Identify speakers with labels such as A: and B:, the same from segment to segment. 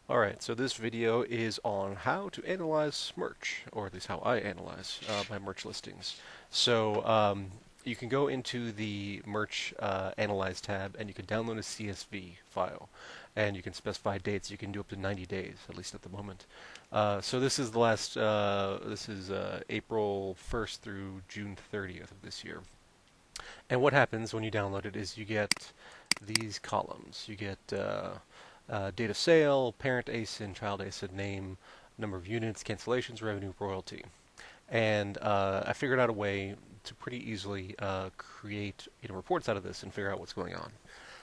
A: Alright, so this video is on how to analyze merch, or at least how I analyze my merch listings. So you can go into the merch analyze tab and you can download a CSV file. And you can specify dates. You can do up to 90 days, at least at the moment. So this is the last, this is April 1st through June 30th of this year. And what happens when you download it is you get these columns. You get date of sale, parent ASIN, child ASIN, name, number of units, cancellations, revenue, royalty. And I figured out a way to pretty easily create reports out of this and figure out what's going on.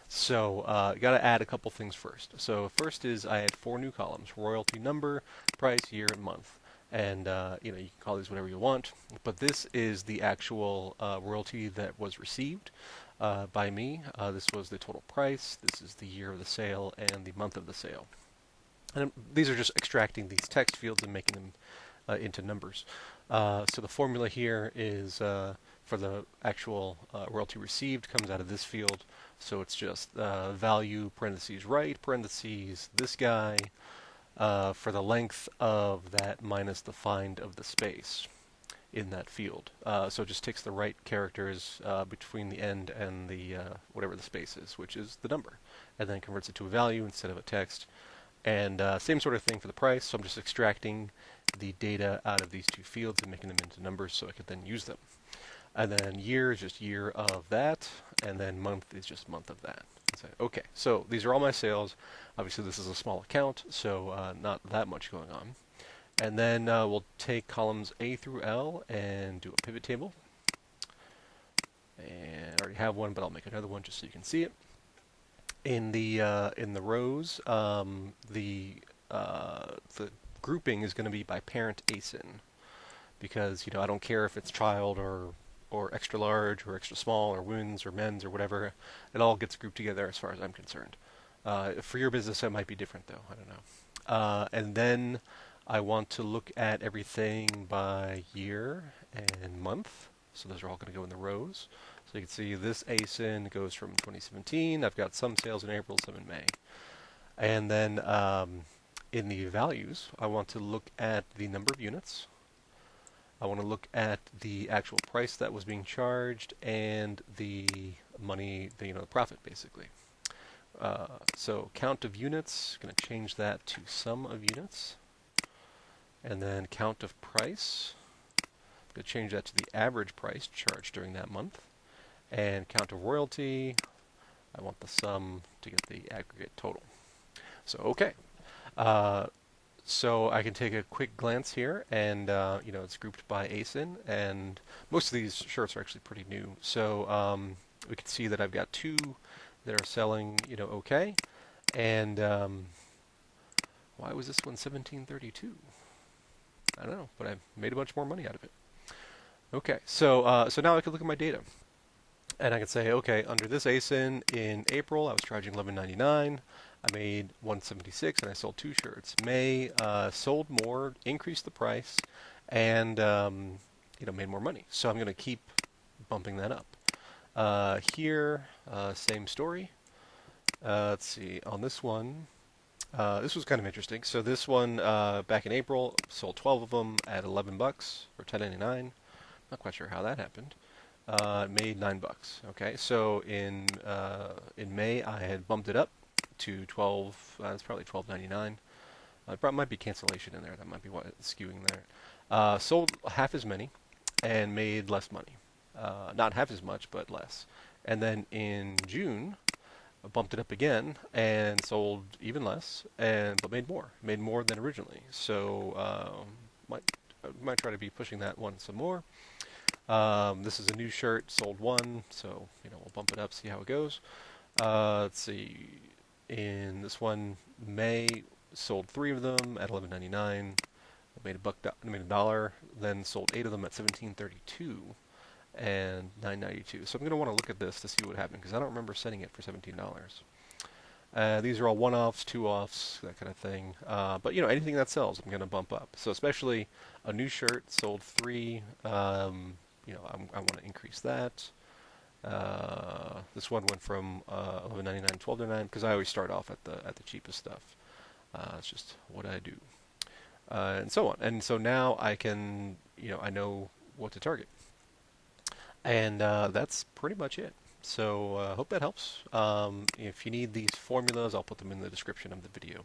A: So you got to add a couple things first. So first is I had 4 new columns: royalty number, price, year, and month. And you can call these whatever you want, but this is the actual royalty that was received by me. This was the total price. This is the year of the sale and the month of the sale. And these are just extracting these text fields and making them into numbers. So the formula here is for the actual royalty received comes out of this field. So it's just value, parentheses right, parentheses this guy, for the length of that minus the find of the space in that field. So it just takes the right characters between the end and the whatever the space is, which is the number, and then converts it to a value instead of a text. And same sort of thing for the price. So I'm just extracting the data out of these two fields and making them into numbers so I could then use them. And then year is just year of that, and then month is just month of that. Say, okay, so these are all my sales. Obviously, this is a small account, so not that much going on. And then we'll take columns A through L and do a pivot table. And I already have one, but I'll make another one just so you can see it. In the rows, the grouping is going to be by parent ASIN, because I don't care if it's child or extra large or extra small or women's or men's or whatever. It all gets grouped together as far as I'm concerned. For your business, it might be different though. I don't know. And then I want to look at everything by year and month. So those are all going to go in the rows. So you can see this ASIN goes from 2017. I've got some sales in April, some in May. And then in the values, I want to look at the number of units. I want to look at the actual price that was being charged and the money, the profit basically. So count of units, going to change that to sum of units. And then count of price, going to change that to the average price charged during that month. And count of royalty, I want the sum to get the aggregate total. So okay. So I can take a quick glance here, and it's grouped by ASIN, and most of these shirts are actually pretty new. So we can see that I've got 2 that are selling, okay. And why was this one 1732? I don't know, but I made a bunch more money out of it. Okay, so so now I can look at my data, and I can say, okay, under this ASIN in April, I was charging $11.99. I made 176 and I sold 2 shirts. May sold more, increased the price, and made more money. So I'm going to keep bumping that up. Here, same story. Let's see. On this one, this was kind of interesting. So this one back in April, sold 12 of them at $11 or $10.99. Not quite sure how that happened. Made $9. Okay, so in May I had bumped it up to 12. It's probably $12.99. Probably might be cancellation in there. That might be what it's skewing there. Sold half as many and made less money. Not half as much, but less. And then in June, I bumped it up again and sold even less, but made more. Made more than originally. So might try to be pushing that one some more. This is a new shirt, sold 1, so we'll bump it up, see how it goes. Let's see. In this one, May, sold 3 of them at $11.99. Made a dollar. Then sold 8 of them at $17.32 and $9.92. So I'm going to want to look at this to see what happened, because I don't remember setting it for $17. These are all one-offs, two-offs, that kind of thing. But anything that sells, I'm going to bump up. So especially a new shirt, sold 3. I want to increase that. This one went from $11.99 to $12.99 because I always start off at the cheapest stuff. It's just what I do, and so on. And so now I can, I know what to target, and that's pretty much it. So hope that helps. If you need these formulas, I'll put them in the description of the video.